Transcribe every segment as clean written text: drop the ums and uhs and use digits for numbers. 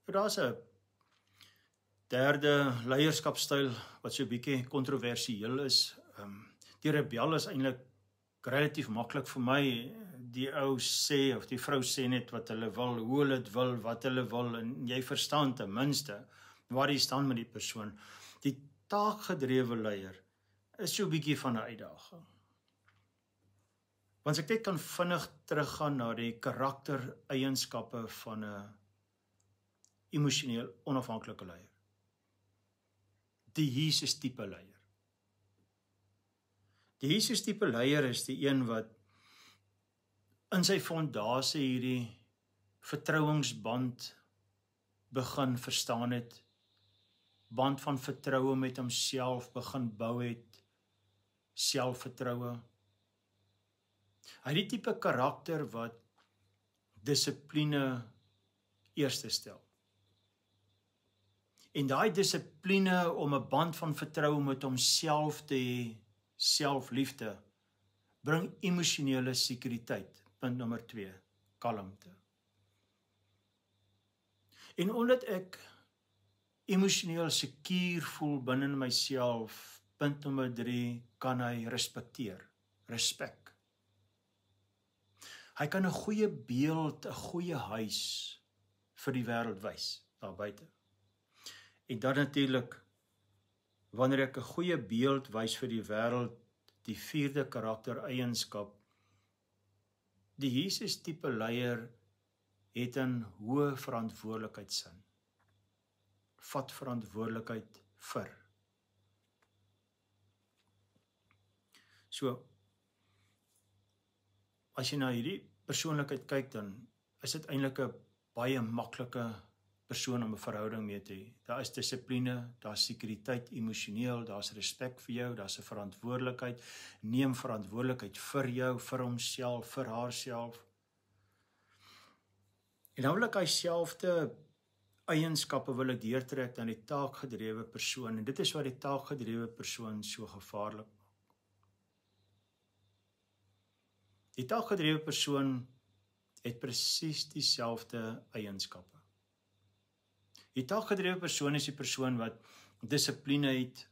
Daar's 'n derde leierskapstyl wat so 'n bietjie kontroversieel is. Die rebel is eintlik relatief maklik vir my. Die ou sê of die vrou sê net wat hulle wil, hoe hulle dit wil, wat hulle wil en jy verstaan ten minste waar jy staan met die persoon. Die taakgedrewe leier is so 'n bietjie van 'n uitdaging. Want ek net kan vinnig teruggaan na die karaktereienskappe van 'n emosioneel onafhanklike leier. Die Jesus tipe leier. Die Jesus tipe leier is die een wat in sy fondasie hierdie vertrouensband begin verstaan het, band van vertroue met homself begin bou het, selfvertroue. Hy het die tipe karakter wat dissipline eerste stel. En daai dissipline om 'n band van vertroue met homself te hê, selfliefde, bring emosionele sekuriteit. Punt nommer 2, kalmte. En omdat ek emosioneel sekuur voel binne myself, punt nommer 3, kan hy respekteer, respek. Hy kan 'n goeie beeld, 'n goeie huis vir die wêreld wys, daar buite. En dan natuurlik, wanneer ek 'n goeie beeld wys vir die wêreld, die 4de karaktereienskap, die Jesus tipe leier het 'n hoë verantwoordelikheidsin. Vat verantwoordelikheid vir. So, as jy na hierdie persoonlikheid kyk, dan is dit eintlik 'n baie maklike persoon om 'n verhouding mee te hê. Daar is dissipline, daar's sekuriteit emosioneel, daar's respek vir jou, daar's 'n verantwoordelikheid, neem verantwoordelikheid vir jou, vir homself, vir haarself. En dan wil ek hy selfde eienskappe wil ek deurtrek aan die taakgedrewe persoon, en dit is wat die taakgedrewe persoon so gevaarlik maak. Die taakgedrewe persoon het presies dieselfde eienskappe. Die taakgedrewe persoon is die persoon wat dissipline het,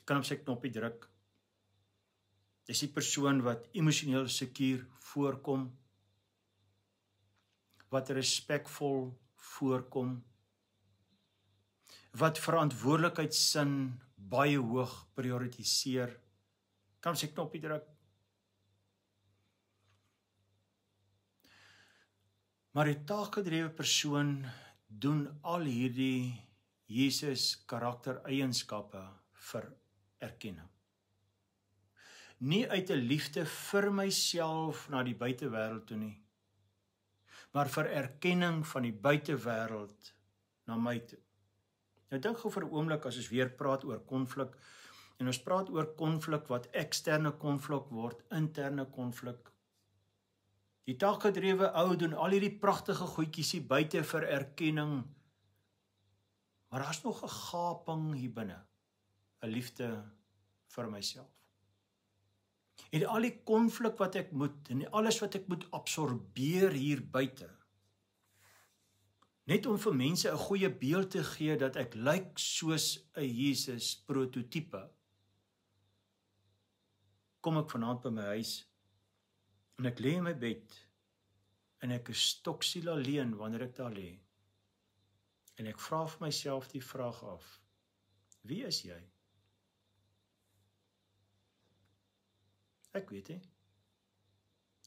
kan op sy knoppie druk. Dis die persoon wat emosioneel sekuur voorkom, wat respekvol voorkom, wat verantwoordelikheidsin baie hoog prioritiseer, kan op sy knoppie druk. Maar die taakgedrewe persoon doen al hierdie Jesus karaktereienskappe vir erkenning. Nie uit 'n liefde vir myself na die buitewêreld toe nie, maar vir erkenning van die buitewêreld na my toe. Nou dink gou vir 'n oomblik as ons weer praat oor konflik, en ons praat oor konflik wat eksterne konflik word, interne konflik. Die taakgedrewe ou doen al hierdie pragtige goedjies hier buite vir erkenning, maar daar's nog 'n gaping hier binne, 'n liefde vir myself. En al die konflik wat ek moet, en alles wat ek moet absorbeer hier buite, net om vir mense 'n goeie beeld te gee dat ek lyk soos 'n Jesus prototipe, kom ek vanaand by my huis, en ek lê in my bed, en ek is stoksiel alleen wanneer ek daar lê. En ek vra vir myself die vraag af, wie is jy? Ek weet nie.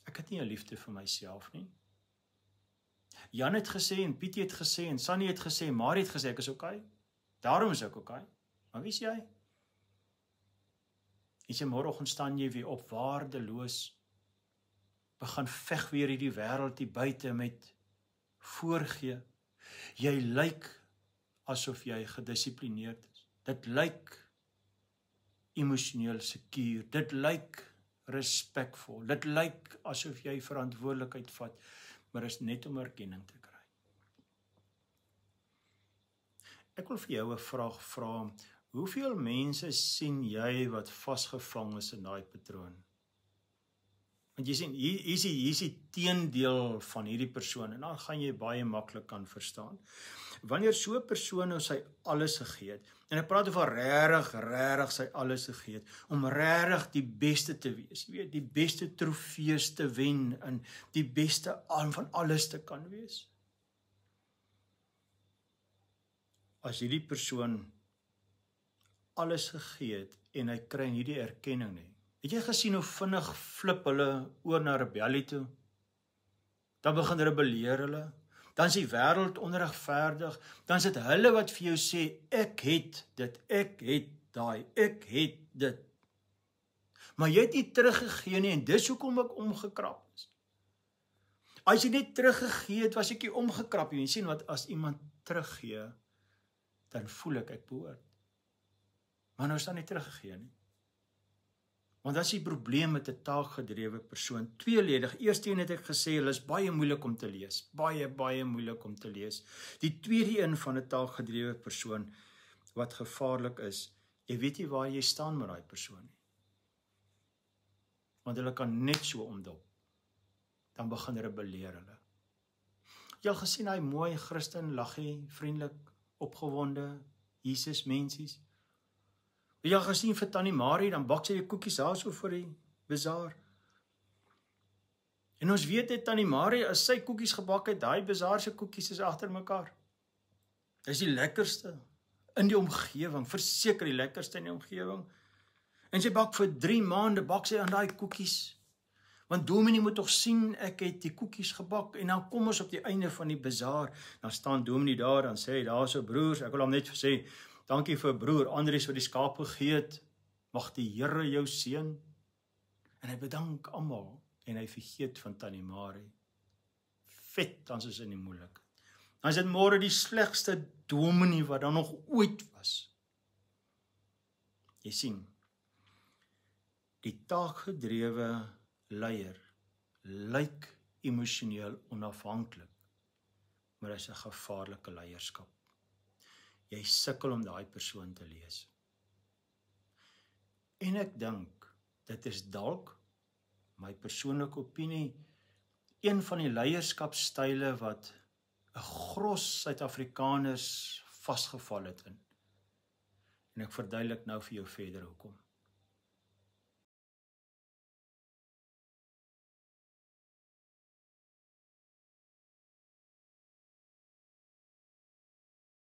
Ek het nie 'n liefde vir myself nie. Jan het gesê, en Pietie het gesê, en Sannie het gesê, Marie het gesê, ek is okay. Daarom is ek okay. Maar wie is jy? En jy môreoggend staan jy weer op waardeloos, begin veg weer hierdie wêreld hier buite met voorgee. Jy lyk asof jy gedissiplineerd is. Dit lyk emosioneel sekuur. Dit lyk respekvol. Dit lyk asof jy verantwoordelikheid vat, maar is net om erkenning te kry. Ek wil vir jou 'n vraag vra. Hoeveel mense sien jy wat vasgevang is in daai patroon? Want jy sien, hier is die teendeel van hierdie persoon, en dan gaan jy baie maklik kan verstaan. Wanneer so 'n persoon nou sy alles gegee het, en ek praat oor regtig sy alles gegee het, om regtig die beste te wees, jy weet, die beste trofees te wen, en die beste van alles te kan wees. As hierdie persoon alles gegee het, en hy kry nie die erkenning nie. Het jy gesien hoe vinnig flip hulle oor na rebellie toe? Dan begin rebelleer hulle. Dan is die wêreld onregverdig. Dan is dit hulle wat vir jou sê, ek het dit, ek het daai, ek het dit. Maar jy het nie teruggegee nie, en dis hoekom ek omgekrap is. As jy net teruggegee het, was ek nie omgekrap nie. Jy sien wat, as iemand teruggee, dan voel ek behoort. Maar nou is dan nie teruggegee nie. Want dat is die probleem met 'n taakgedrewe persoon. Tweeledig. Eerste een het ek gesê, hulle is baie moeilik om te lees. Baie moeilik om te lees. Die tweede een van 'n taakgedrewe persoon wat gevaarlik is, jy weet nie waar jy staan met daai persoon nie. Want hulle kan net so omdop. Dan begin rebelleer hulle. Jy al gesien hy mooi Christen, laggie, vriendelik, opgewonde, Jesus mensies. Jy al gesien vir Tannie Marie, dan bak sy die koekies daar so vir die bazaar. En ons weet net, Tannie Marie, as sy koekies gebak het, daai bazaar se koekies is agter mekaar. Dis die lekkerste in die omgewing, verseker die lekkerste in die omgewing. En sy bak vir 3 maande, bak sy aan daai koekies. Want Dominee moet tog sien, ek het die koekies gebak, en dan kom ons op die einde van die bazaar, dan staan Dominee daar, dan sê hy, daar so broers, ek wil hom net sê, dankie vir broer Andries wat die skaap gegee het, mag die Here jou seën, en hy bedank almal, en hy vergeet van Tannie Marie. Vet, dan is in die moeilik. Dan is dit môre die slegste dominee wat dan nog ooit was. Jy sien, die taakgedrewe leier lyk emosioneel onafhanklik, maar dit is 'n gevaarlike leierskap. Jy sukkel om daai persoon te lees. En ek dink, dit is dalk, my persoonlike opinie, een van die leierskapstyle wat 'n gros Suid-Afrikaners vasgeval het in. En ek verduidelik nou vir jou verder hoekom.